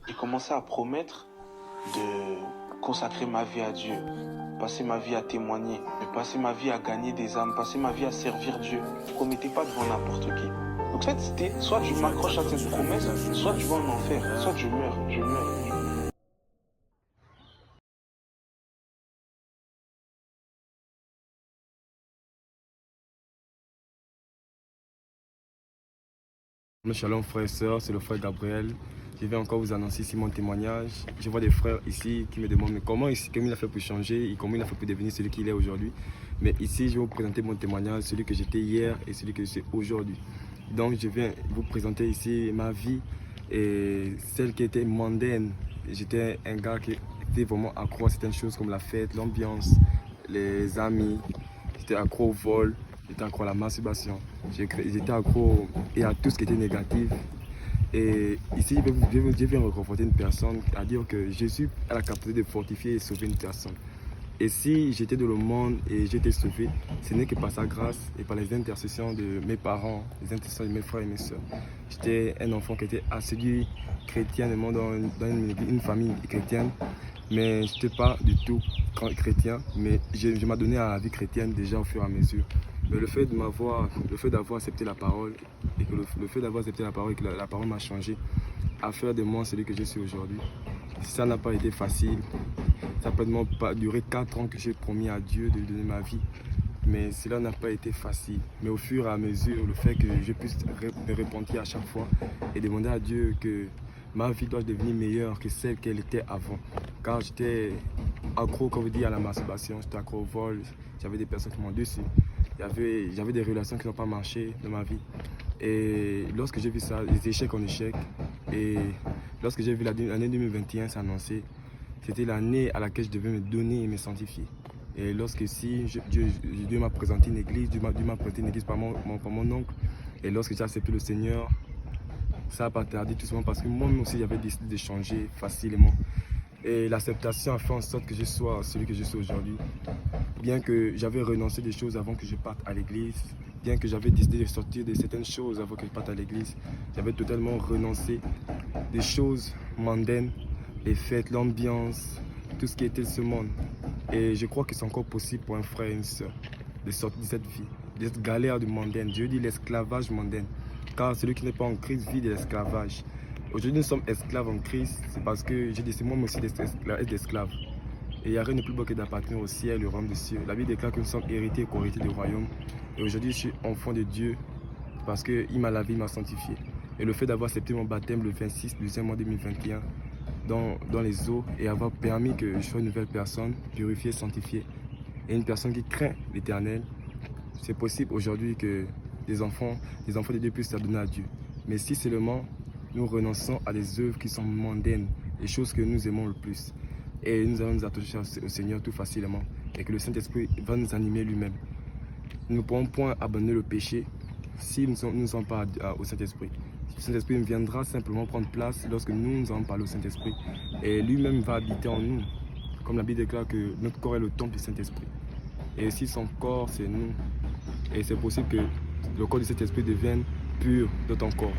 et commencer à promettre de consacrer ma vie à Dieu, passer ma vie à témoigner, passer ma vie à gagner des âmes, passer ma vie à servir Dieu. Je ne promettais pas devant n'importe qui. Donc en fait, c'était soit je m'accroche à cette promesse, soit je vais en enfer, soit je meurs. Shalom frères et sœurs, c'est le frère Gabriel. Je vais encore vous annoncer ici mon témoignage. Je vois des frères ici qui me demandent mais comment il a fait pour changer et comment il a fait pour devenir celui qu'il est aujourd'hui. Mais ici, je vais vous présenter mon témoignage, celui que j'étais hier et celui que je suis aujourd'hui. Donc je viens vous présenter ici ma vie et celle qui était mondaine. J'étais un gars qui était vraiment accro à certaines choses comme la fête, l'ambiance, les amis. J'étais accro au vol. J'étais accro à la masturbation, j'étais accro et à tout ce qui était négatif. Et ici, je viens reconforter une personne à dire que Jésus a la capacité de fortifier et sauver une personne. Et si j'étais dans le monde et j'étais sauvé, ce n'est que par sa grâce et par les intercessions de mes parents, les intercessions de mes frères et mes soeurs. J'étais un enfant qui était assidu chrétiennement dans une famille chrétienne, mais je n'étais pas du tout chrétien, mais je m'adonnais à la vie chrétienne déjà au fur et à mesure. Mais le fait d'avoir accepté la parole et que le fait d'avoir accepté la parole et que la parole m'a changé à faire de moi celui que je suis aujourd'hui, ça n'a pas été facile. Ça n'a pas duré 4 ans que j'ai promis à Dieu de lui donner ma vie. Mais cela n'a pas été facile. Mais au fur et à mesure, le fait que je puisse me repentir à chaque fois et demander à Dieu que ma vie doit devenir meilleure que celle qu'elle était avant. Car j'étais accro, comme vous dites, à la masturbation, j'étais accro au vol, j'avais des personnes qui m'ont dessus. J'avais des relations qui n'ont pas marché dans ma vie. Et lorsque j'ai vu ça, les échecs en échec, et lorsque j'ai vu l'année 2021 s'annoncer, c'était l'année à laquelle je devais me donner et me sanctifier. Et lorsque Dieu m'a présenté une église, Dieu m'a présenté une église par mon oncle, et lorsque j'ai accepté le Seigneur, ça n'a pas tardé tout simplement parce que moi-même aussi j'avais décidé de changer facilement. Et l'acceptation a fait en sorte que je sois celui que je suis aujourd'hui. Bien que j'avais renoncé des choses avant que je parte à l'église, bien que j'avais décidé de sortir de certaines choses avant que je parte à l'église, j'avais totalement renoncé des choses mondaines, les fêtes, l'ambiance, tout ce qui était ce monde. Et je crois que c'est encore possible pour un frère et une soeur de sortir de cette vie, de cette galère du mondaine. Dieu dit l'esclavage mondaine, car celui qui n'est pas en Christ vit de l'esclavage. Aujourd'hui, nous sommes esclaves en Christ, c'est parce que j'ai décidé moi aussi d'être esclave. Et il n'y a rien de plus beau que d'appartenir au ciel, le royaume des cieux. La Bible déclare que nous sommes héritiers et co-héritiers du royaume. Et aujourd'hui, je suis enfant de Dieu parce qu'il m'a lavé, il m'a sanctifié. Et le fait d'avoir accepté mon baptême le 26 du 5 mois 2021 dans les eaux et avoir permis que je sois une nouvelle personne, purifiée, sanctifiée, et une personne qui craint l'Éternel, c'est possible aujourd'hui que les enfants de Dieu puissent s'adonner à Dieu. Mais si seulement nous renonçons à des œuvres qui sont mondaines, les choses que nous aimons le plus, et nous allons nous attacher au Seigneur tout facilement, et que le Saint-Esprit va nous animer lui-même. Nous ne pourrons point abandonner le péché si nous ne sommes pas au Saint-Esprit. Le Saint-Esprit viendra simplement prendre place lorsque nous allons parler au Saint-Esprit, et lui-même va habiter en nous, comme la Bible déclare que notre corps est le temple du Saint-Esprit. Et si son corps, c'est nous, et c'est possible que le corps du Saint-Esprit devienne pur de ton corps.